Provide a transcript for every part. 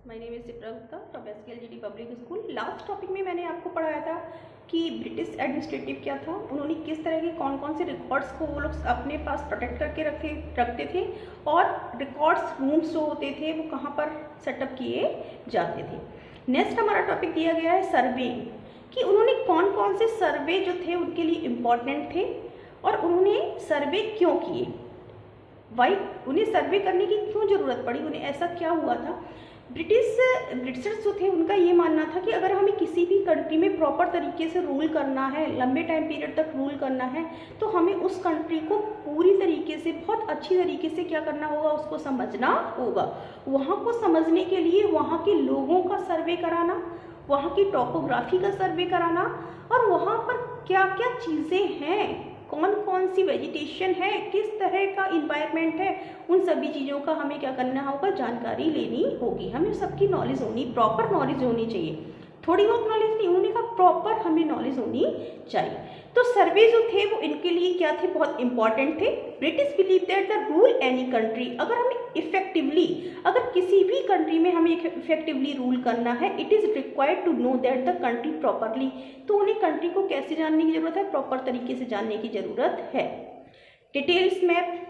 My name is Sipra Gupta from SKLGD public school. Last topic में मैंने आपको पढ़ाया था कि ब्रिटिश एडमिनिस्ट्रेटिव क्या था, उन्होंने किस तरह के कौन कौन से रिकॉर्ड्स को वो लोग अपने पास प्रोटेक्ट करके रखते थे और रिकॉर्ड्स रूम्स जो होते थे वो कहाँ पर सेटअप किए जाते थे। नेक्स्ट हमारा टॉपिक दिया गया है सर्वे, कि उन्होंने कौन कौन से सर्वे जो थे उनके लिए इम्पॉर्टेंट थे और उन्होंने सर्वे क्यों किए, वाई उन्हें सर्वे करने की क्यों ज़रूरत पड़ी, उन्हें ऐसा क्या हुआ था। ब्रिटिशर्स जो थे उनका ये मानना था कि अगर हमें किसी भी कंट्री में प्रॉपर तरीके से रूल करना है, लंबे टाइम पीरियड तक रूल करना है, तो हमें उस कंट्री को पूरी तरीके से बहुत अच्छी तरीके से क्या करना होगा, उसको समझना होगा। वहाँ को समझने के लिए वहाँ के लोगों का सर्वे कराना, वहाँ की टोपोग्राफी का सर्वे कराना और वहाँ पर क्या क्या चीज़ें हैं, कौन कौन सी वेजिटेशन है, किस तरह का इन्वायरमेंट है, उन सभी चीज़ों का हमें क्या करना होगा, जानकारी लेनी होगी। हमें सबकी नॉलेज होनी, प्रॉपर नॉलेज होनी चाहिए, थोड़ी बहुत नॉलेज नहीं, उन्होंने कहा प्रॉपर हमें नॉलेज होनी चाहिए। तो सर्वे जो थे वो इनके लिए क्या थे, बहुत इंपॉर्टेंट थे। British believe that the rule any country, अगर हमें इफेक्टिवली, अगर किसी भी कंट्री में हमें इफेक्टिवली रूल करना है, it is required to know that the country properly, तो उन्हें कंट्री को कैसे जानने की ज़रूरत है, प्रॉपर तरीके से जानने की ज़रूरत है। डिटेल्स मैप,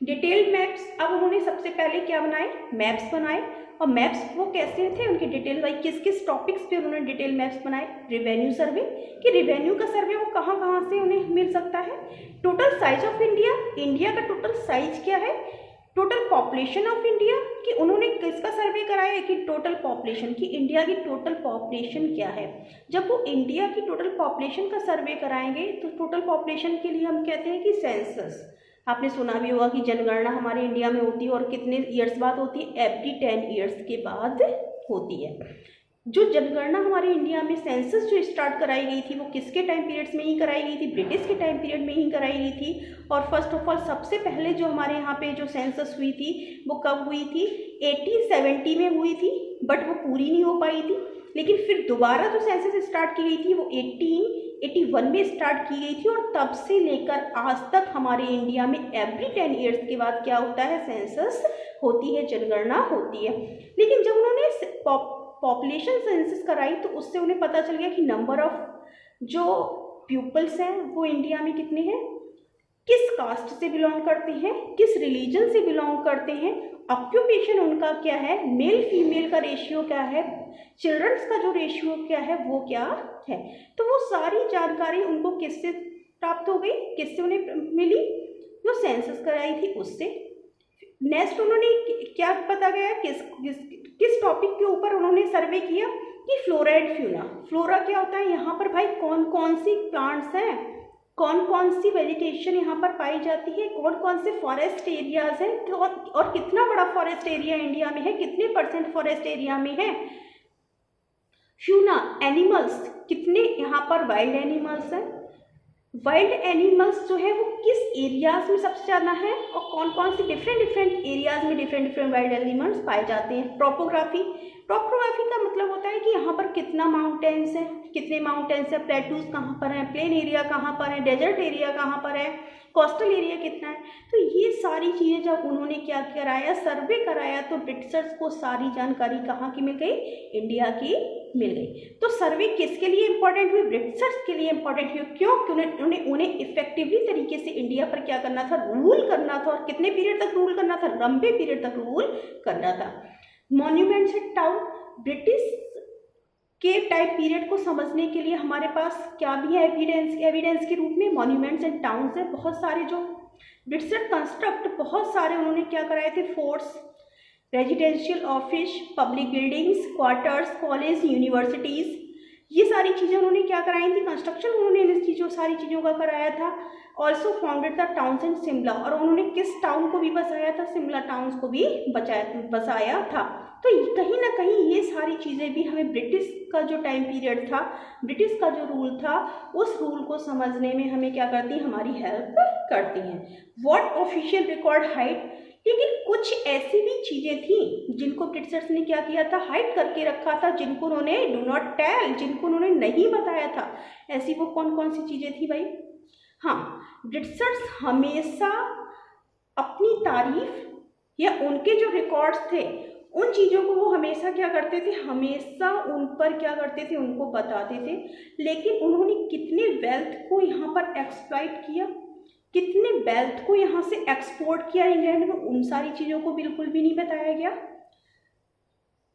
डिटेल्ड मैप्स, अब उन्होंने सबसे पहले क्या बनाए, मैप्स बनाए। और मैप्स वो कैसे थे, उनके डिटेल वाइज किस किस टॉपिक्स पे उन्होंने डिटेल मैप्स बनाए। रेवेन्यू सर्वे, कि रेवेन्यू का सर्वे वो कहाँ कहाँ से उन्हें मिल सकता है। Total size of India, India का टोटल साइज क्या है। टोटल पॉपुलेशन ऑफ इंडिया, कि उन्होंने किसका सर्वे कराया है, कि टोटल पॉपुलेशन, कि इंडिया की टोटल पॉपुलेशन क्या है। जब वो इंडिया की टोटल पॉपुलेशन का सर्वे कराएंगे तो टोटल पॉपुलेशन के लिए हम कहते हैं कि सेंसस। आपने सुना भी होगा कि जनगणना हमारे इंडिया में होती है और कितने ईयर्स बाद होती है, एवरी 10 ईयर्स के बाद होती है। जो जनगणना हमारे इंडिया में सेंसस जो स्टार्ट कराई गई थी वो किसके टाइम पीरियड्स में ही कराई गई थी, ब्रिटिश के टाइम पीरियड में ही कराई गई थी। और फर्स्ट ऑफ ऑल सबसे पहले जो हमारे यहाँ पे जो सेंसस हुई थी वो कब हुई थी, 1870 में हुई थी, बट वो पूरी नहीं हो पाई थी। लेकिन फिर दोबारा जो सेंसस स्टार्ट की गई थी वो 1881 में स्टार्ट की गई थी और तब से लेकर आज तक हमारे इंडिया में एवरी 10 ईयर्स के बाद क्या होता है, सेंसस होती है, जनगणना होती है। लेकिन जब उन्होंने पॉपुलेशन सेंसस कराई तो उससे उन्हें पता चल गया कि नंबर ऑफ जो पीपल्स हैं वो इंडिया में कितने हैं, किस कास्ट से बिलोंग करते हैं, किस रिलीजन से बिलोंग करते हैं, ऑक्यूपेशन उनका क्या है, मेल फीमेल का रेशियो क्या है, चिल्ड्रंस का जो रेशियो क्या है वो क्या है। तो वो सारी जानकारी उनको किससे प्राप्त हो गई, किससे उन्हें मिली, जो सेंसस कराई थी उससे। नेक्स्ट उन्होंने क्या पता गया, किस टॉपिक के ऊपर उन्होंने सर्वे किया, कि फ्लोरा एंड फ्यूना। फ्लोरा क्या होता है, यहाँ पर भाई कौन कौन सी प्लांट्स हैं, कौन कौन सी वेजिटेशन यहाँ पर पाई जाती है, कौन कौन से फॉरेस्ट एरियाज हैं, और कितना बड़ा फॉरेस्ट एरिया इंडिया में है, कितने % फॉरेस्ट एरिया में है। फ्यूना, एनिमल्स, कितने यहाँ पर वाइल्ड एनिमल्स हैं, वाइल्ड एनिमल्स जो है वो किस एरियाज में सबसे ज़्यादा है और कौन कौन से डिफरेंट एरियाज में डिफरेंट वाइल्ड एनिमल्स पाए जाते हैं। टोपोग्राफी, टोपोग्राफी का मतलब होता है कि यहाँ पर कितना माउंटेन्स है, कितने माउंटेन्स है, प्लेटूज कहाँ पर है, प्लेन एरिया कहाँ पर है, डेजर्ट एरिया कहाँ पर है, कोस्टल एरिया कितना है। तो ये सारी चीज़ें जब उन्होंने क्या कराया, सर्वे कराया, तो ब्रिटिशर्स को सारी जानकारी कहाँ की मिल गई, इंडिया की मिल गई। तो सर्वे किसके लिए इंपॉर्टेंट हुई, ब्रिटिशर्स के लिए इंपॉर्टेंट हुई। क्यों, उन्हें इफेक्टिवली तरीके से इंडिया पर क्या करना था, रूल करना था। और कितने पीरियड तक रूल करना था, लंबे पीरियड तक रूल करना था। मॉन्यूमेंट्स एंड टाउन, ब्रिटिश के टाइम पीरियड को समझने के लिए हमारे पास क्या भी है, एविडेंस के रूप में मॉन्यूमेंट्स एंड टाउन्स है। बहुत सारे जो ब्रिटिशर कंस्ट्रक्ट, बहुत सारे उन्होंने क्या कराए थे, forts, residential office, public buildings, quarters, college, universities, ये सारी चीज़ें उन्होंने क्या कराई थी, कंस्ट्रक्शन उन्होंने इन चीज़ों सारी चीज़ों का कराया था। Also founded the towns in Shimla, और उन्होंने किस टाउन को भी बसाया था, शिमला टाउन्स को भी बसाया था। तो कहीं ना कहीं ये सारी चीज़ें भी हमें ब्रिटिश का जो टाइम पीरियड था, ब्रिटिश का जो रूल था, उस रूल को समझने में हमें क्या करती हैं, हमारी हेल्प करती हैं। व्हाट ऑफिशियल रिकॉर्ड हाइड, लेकिन कुछ ऐसी भी चीज़ें थी जिनको ब्रिटिशर्स ने क्या किया था, हाइड करके रखा था, जिनको उन्होंने डू नॉट टेल, जिनको उन्होंने नहीं बताया था। ऐसी वो कौन कौन सी चीज़ें थी भाई। हाँ, ब्रिटिशर्स हमेशा अपनी तारीफ या उनके जो रिकॉर्ड्स थे उन चीज़ों को वो हमेशा क्या करते थे, हमेशा उन पर क्या करते थे, उनको बताते थे। लेकिन उन्होंने कितने वेल्थ को यहाँ पर एक्सप्लॉइट किया, कितने वेल्थ को यहाँ से एक्सपोर्ट किया इंग्लैंड में, उन सारी चीज़ों को बिल्कुल भी नहीं बताया गया।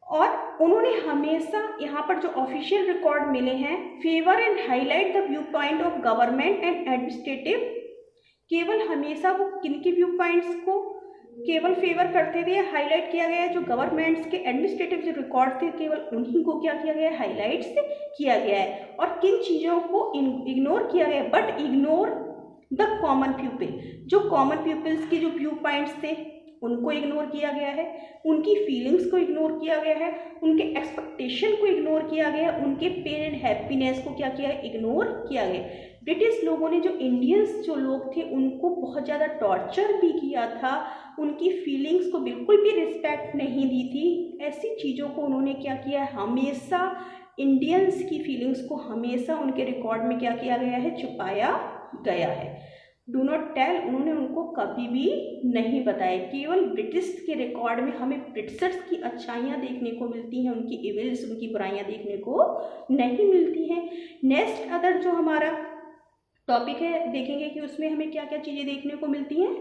और उन्होंने हमेशा यहाँ पर जो ऑफिशियल रिकॉर्ड मिले हैं, favour and highlight the view point of government and administrative, केवल हमेशा वो किन के व्यू पॉइंट्स को केवल फेवर करते थे, हाईलाइट किया गया है। जो गवर्नमेंट्स के एडमिनिस्ट्रेटिव जो रिकॉर्ड थे, केवल उन्हीं को क्या किया गया है, हाईलाइट्स किया गया है। और किन चीज़ों को इग्नोर किया गया, but ignore the common people, जो कॉमन पीपल्स के जो व्यू पॉइंट्स थे उनको इग्नोर किया गया है, उनकी फीलिंग्स को इग्नोर किया गया है, उनके एक्सपेक्टेशन को इग्नोर किया गया, उनके पेन एंड हैप्पीनेस को क्या किया, इग्नोर किया गया। ब्रिटिश लोगों ने जो इंडियंस जो लोग थे उनको बहुत ज़्यादा टॉर्चर भी किया था, उनकी फीलिंग्स को बिल्कुल भी रिस्पेक्ट नहीं दी थी। ऐसी चीज़ों को उन्होंने क्या किया है, हमेशा इंडियंस की फीलिंग्स को हमेशा उनके रिकॉर्ड में क्या किया गया है, छुपाया गया है। डू नॉट टेल उन्होंने उनको कभी भी नहीं बताया। केवल ब्रिटिश के रिकॉर्ड में हमें ब्रिटिशर्स की अच्छाइयाँ देखने को मिलती हैं, उनकी इविल्स, उनकी बुराइयाँ देखने को नहीं मिलती हैं। नेक्स्ट अदर जो हमारा टॉपिक है, देखेंगे कि उसमें हमें क्या क्या चीज़ें देखने को मिलती हैं।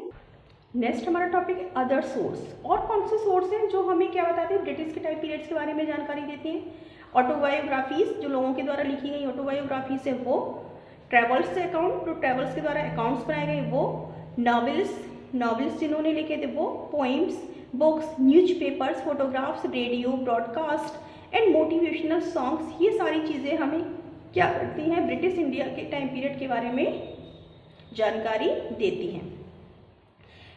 नेक्स्ट हमारा टॉपिक है अदर सोर्स। और कौन से सोर्स हैं जो हमें क्या बताते हैं, ब्रिटिश के टाइम पीरियड्स के बारे में जानकारी देते हैं। ऑटोबायोग्राफीज, जो लोगों के द्वारा लिखी गई ऑटोबायोग्राफीज है वो। ट्रैवल्स से अकाउंट, जो ट्रैवल्स के द्वारा अकाउंट्स बनाए गए वो। नॉवेल्स जिन्होंने लिखे थे वो। Poems, books, newspapers, photographs, radio broadcast and motivational songs, ये सारी चीज़ें हमें क्या करती हैं, ब्रिटिश इंडिया के टाइम पीरियड के बारे में जानकारी देती हैं।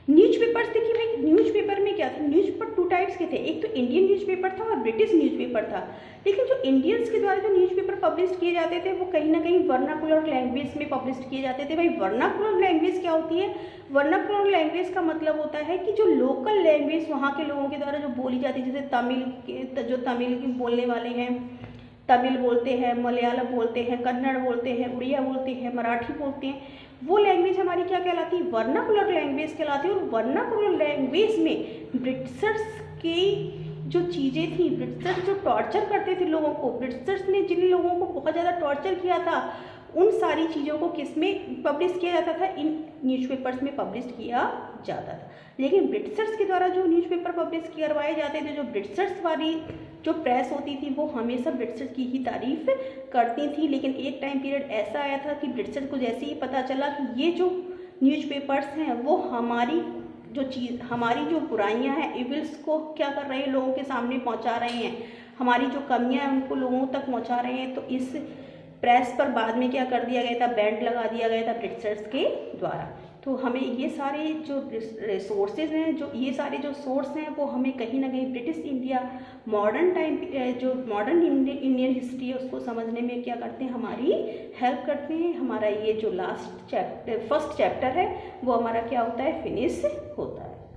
न्यूज़पेपर्स, देखिए भाई न्यूज़पेपर में क्या था, न्यूज़पेपर टू टाइप्स के थे, एक तो इंडियन न्यूज़पेपर था और ब्रिटिश न्यूज़पेपर था। लेकिन जो इंडियंस के द्वारा जो न्यूज़पेपर पब्लिश किए जाते थे वो कहीं ना कहीं वर्नाकुलर लैंग्वेज में पब्लिश किए जाते थे। भाई वर्नाकुलर लैंग्वेज क्या होती है, वर्नाकुलर लैंग्वेज का मतलब होता है कि जो लोकल लैंग्वेज वहाँ के लोगों के द्वारा जो बोली जाती है, जैसे तमिल के जो तमिल बोलने वाले हैं, तमिल बोलते हैं, मलयालम बोलते हैं, कन्नड़ बोलते हैं, उड़िया बोलते हैं, मराठी बोलते हैं, वो लैंग्वेज हमारी क्या कहलाती है, वर्नाकुलर लैंग्वेज कहलाती है। और वर्नाकुलर लैंग्वेज में ब्रिटिशर्स की जो चीज़ें थी, ब्रिटिशर्स जो टॉर्चर करते थे लोगों को, ब्रिटिशर्स ने जिन लोगों को बहुत ज़्यादा टॉर्चर किया था, उन सारी चीज़ों को किस में पब्लिश किया जाता था, इन न्यूज़पेपर्स में पब्लिश किया जाता था। लेकिन ब्रिटिशर्स के द्वारा जो न्यूज़पेपर पब्लिश करवाए जाते थे, जो ब्रिटिशर्स वाली जो प्रेस होती थी वो हमेशा ब्रिटिशर्स की ही तारीफ करती थी। लेकिन एक टाइम पीरियड ऐसा आया था कि ब्रिटिशर्स को जैसे ही पता चला कि ये जो न्यूज़पेपर्स हैं वो हमारी जो बुराइयां हैं, इविल्स को क्या कर रहे हैं, लोगों के सामने पहुंचा रहे हैं, हमारी जो कमियां हैं उनको लोगों तक पहुंचा रहे हैं, तो इस प्रेस पर बाद में क्या कर दिया गया था, बैंड लगा दिया गया था ब्रिटिशर्स के द्वारा। तो हमें ये सारे जो रिसोर्सेज हैं, जो ये सारे जो सोर्स हैं, वो हमें कहीं ना कहीं ब्रिटिश इंडिया मॉडर्न टाइम जो मॉडर्न इंडियन हिस्ट्री है उसको समझने में क्या करते हैं, हमारी हेल्प करते हैं। हमारा ये जो फर्स्ट चैप्टर है वो हमारा क्या होता है, फिनिश होता है।